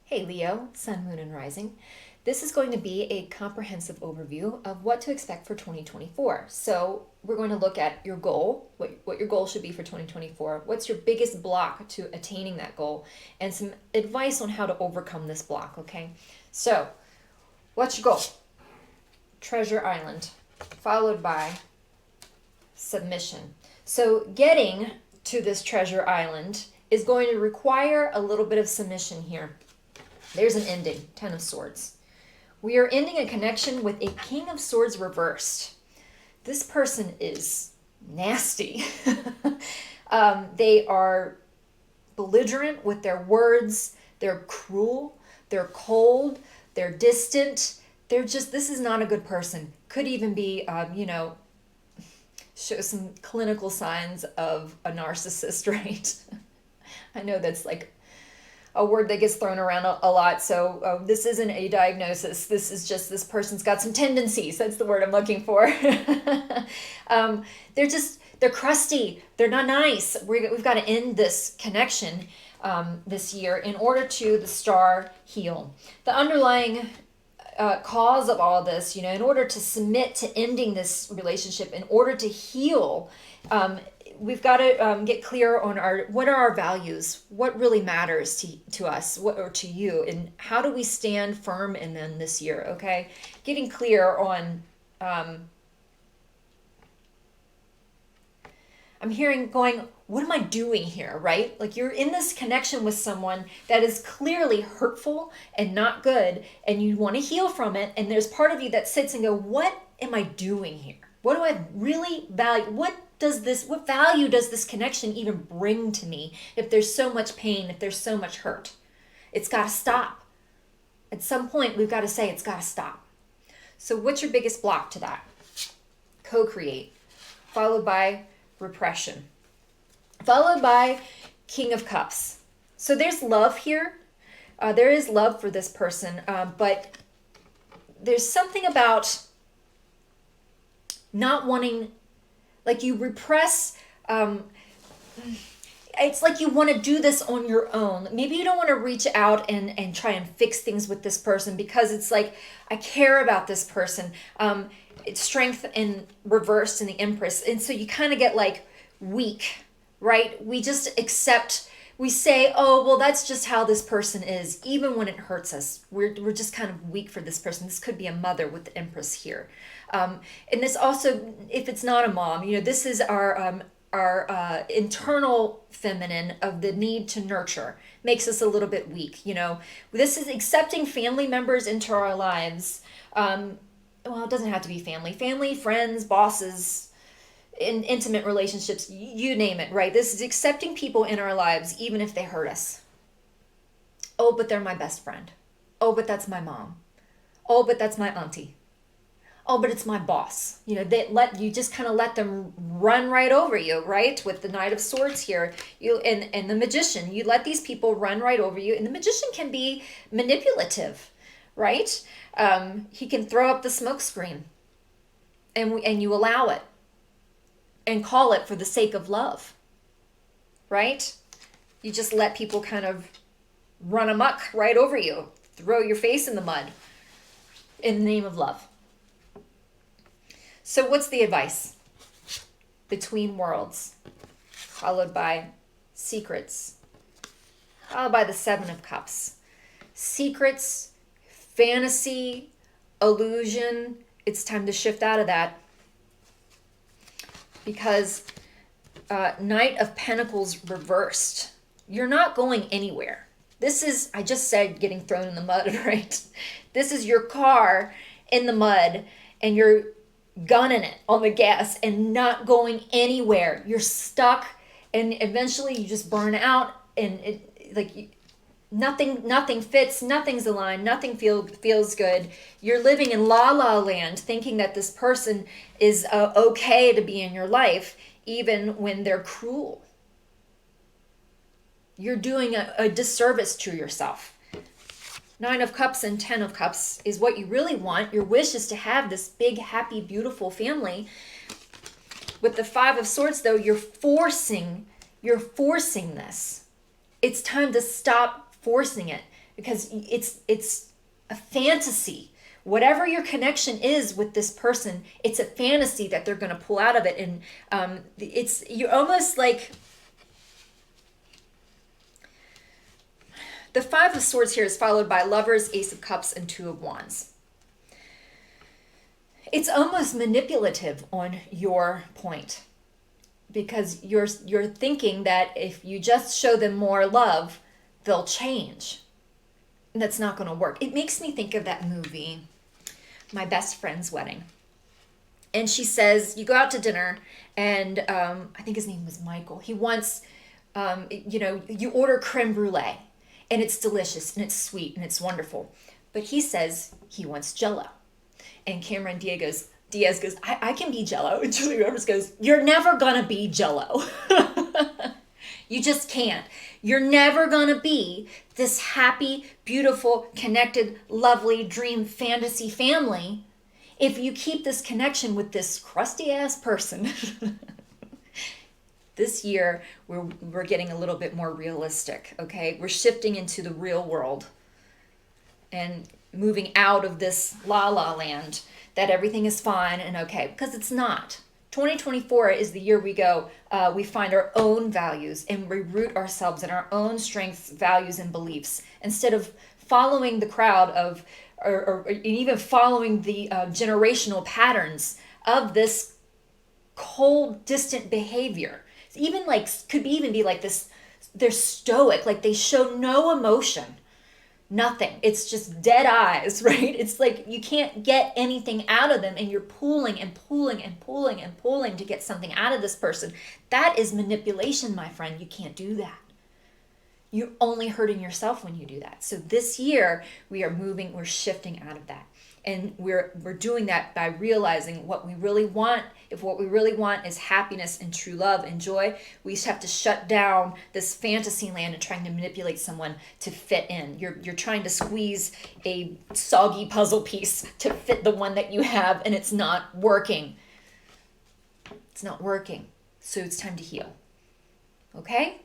Hey Leo, Sun, Moon, and Rising. This is going to be a comprehensive overview of what to expect for 2024. So, we're going to look at your goal, what your goal should be for 2024, what's your biggest block to attaining that goal, and some advice on how to overcome this block, okay? So, what's your goal? Treasure Island, followed by submission. So, getting to this treasure island is going to require a little bit of submission here. There's an ending, Ten of Swords. We are ending a connection with a King of Swords reversed. This person is nasty. They are belligerent with their words. They're cruel. They're cold. They're distant. This is not a good person. Could even be, show some clinical signs of a narcissist, right? I know that's like a word that gets thrown around a lot. So this isn't a diagnosis. This is just this person's got some tendencies. That's the word I'm looking for. They're crusty. They're not nice. We've got to end this connection this year in order to the star heal. The underlying cause of all this, in order to submit to ending this relationship, in order to heal, we've got to get clear on what are our values, what really matters to us, or to you, and how do we stand firm in them this year. Okay, getting clear on. I'm hearing going, what am I doing here, right? Like you're in this connection with someone that is clearly hurtful and not good, and you want to heal from it. And there's part of you that sits and go, what am I doing here? What do I really value? What value does this connection even bring to me if there's so much pain, if there's so much hurt? It's got to stop. At some point, we've got to say it's got to stop. So what's your biggest block to that? Co-create, followed by repression, followed by King of Cups. So there's love here. There is love for this person, but there's something about not wanting, like you repress. It's like you want to do this on your own. Maybe you don't want to reach out and try and fix things with this person because it's like, I care about this person. It's strength in reversed in the Empress. And so you kind of get like weak, right? We just accept, we say, oh, well, that's just how this person is. Even when it hurts us, we're just kind of weak for this person. This could be a mother with the Empress here. And this also, if it's not a mom, this is our internal feminine of the need to nurture, makes us a little bit weak. This is accepting family members into our lives. Well, it doesn't have to be family, friends, bosses, in intimate relationships, you name it, right? This is accepting people in our lives, even if they hurt us. Oh, but they're my best friend. Oh, but that's my mom. Oh, but that's my auntie. Oh, but it's my boss. You just kind of let them run right over you, right? With the Knight of Swords here, and the Magician, you let these people run right over you, and the Magician can be manipulative, right? He can throw up the smoke screen, and you allow it, and call it for the sake of love, right? You just let people kind of run amok right over you, throw your face in the mud, in the name of love. So what's the advice? Between worlds, followed by secrets, followed by the Seven of Cups. Secrets, fantasy, illusion, it's time to shift out of that. Because Knight of Pentacles reversed, you're not going anywhere. This is, I just said, getting thrown in the mud, right? This is your car in the mud, and you're gunning it on the gas and not going anywhere. You're stuck, and eventually you just burn out, and nothing fits, nothing's aligned, nothing feels good. You're living in la la land, thinking that this person is okay to be in your life, even when they're cruel. You're doing a disservice to yourself. Nine of Cups and Ten of Cups is what you really want. Your wish is to have this big, happy, beautiful family. With the Five of Swords, though, you're forcing this. It's time to stop forcing it. because it's a fantasy. Whatever your connection is with this person, it's a fantasy that they're going to pull out of it. And you're almost like, the Five of Swords here is followed by Lovers, Ace of Cups, and Two of Wands. It's almost manipulative on your point, because you're thinking that if you just show them more love, they'll change. And that's not going to work. It makes me think of that movie, My Best Friend's Wedding. And she says, you go out to dinner, and I think his name was Michael. He wants, you order creme brulee, and it's delicious, and it's sweet, and it's wonderful. But he says he wants Jell-O. And Cameron Diaz goes, I can be Jell-O. And Julia Roberts goes, you're never going to be Jell-O. You just can't. You're never going to be this happy, beautiful, connected, lovely, dream, fantasy family if you keep this connection with this crusty ass person. This year, we're getting a little bit more realistic, okay? We're shifting into the real world and moving out of this la-la land that everything is fine and okay, because it's not. 2024 is the year we find our own values and we root ourselves in our own strengths, values, and beliefs instead of following the crowd of, or even following the generational patterns of this cold, distant behavior. Even could even be like this, they're stoic, like they show no emotion. Nothing. It's just dead eyes, right? It's like you can't get anything out of them, and you're pulling and pulling and pulling and pulling to get something out of this person. That is manipulation, my friend. You can't do that. You're only hurting yourself when you do that. So this year we're shifting out of that. And we're doing that by realizing what we really want. If what we really want is happiness and true love and joy, we just have to shut down this fantasy land and trying to manipulate someone to fit in. You're trying to squeeze a soggy puzzle piece to fit the one that you have, and it's not working. It's not working. So it's time to heal. Okay?